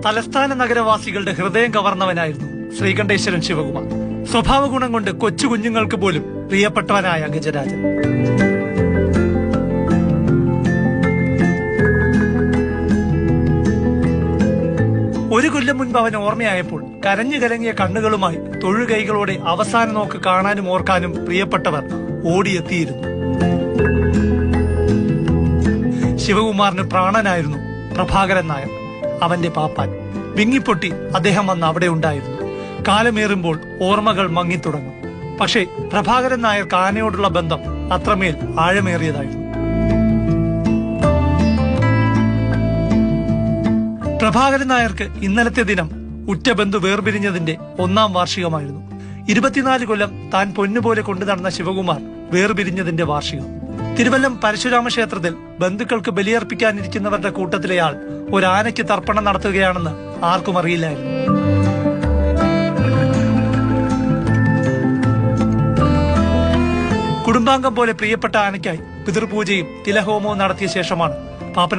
തലസ്ഥാന നഗരവാസികളുടെ ഹൃദയം കവർന്നവനായിരുന്നു ശ്രീകണ്ഠേശ്വരൻ ശിവകുമാർ. സ്വഭാവ ഗുണം കൊണ്ട് കൊച്ചു കുഞ്ഞുങ്ങൾക്ക് പോലും പ്രിയപ്പെട്ടവനായ ഗജരാജൻ. ഒരു കൊല്ലം മുൻപ് അവൻ ഓർമ്മയായപ്പോൾ കരഞ്ഞു കലങ്ങിയ കണ്ണുകളുമായി തൊഴുകൈകളോടെ അവസാന നോക്ക് കാണാനും ഓർക്കാനും പ്രിയപ്പെട്ടവർ ഓടിയെത്തിയിരുന്നു. ശിവകുമാറിന് പ്രാണനായിരുന്നു പ്രഭാകരൻ നായർ, അവന്റെ പാപ്പാൻ. വിങ്ങിപ്പൊട്ടി അദ്ദേഹം അന്ന് അവിടെ ഉണ്ടായിരുന്നു. കാലമേറുമ്പോൾ ഓർമ്മകൾ മങ്ങിത്തുടങ്ങും. പക്ഷേ പ്രഭാകരൻ നായർക്ക് ആനയോടുള്ള ബന്ധം അത്രമേൽ ആഴമേറിയതായിരുന്നു. പ്രഭാകരൻ നായർക്ക് ഇന്നലത്തെ ദിനം ഉറ്റ ബന്ധു വേർപിരിഞ്ഞതിന്റെ 1ാം വാർഷികമായിരുന്നു. 24 കൊല്ലം താൻ പൊന്നുപോലെ കൊണ്ടു നടന്ന ശിവകുമാർ വേർപിരിഞ്ഞതിന്റെ വാർഷികം. തിരുവല്ലം പരശുരാമ ക്ഷേത്രത്തിൽ ബന്ധുക്കൾക്ക് ബലിയർപ്പിക്കാനിരിക്കുന്നവരുടെ കൂട്ടത്തിലെയാൾ ഒരു ആനയ്ക്ക് തർപ്പണം നടത്തുകയാണെന്ന് ആർക്കും അറിയില്ലായിരുന്നു. കുടുംബാംഗം പോലെ പ്രിയപ്പെട്ട ആനയ്ക്കായി പിതൃപൂജയും തിലഹോമവും നടത്തിയ ശേഷമാണ് പാപ്പൻ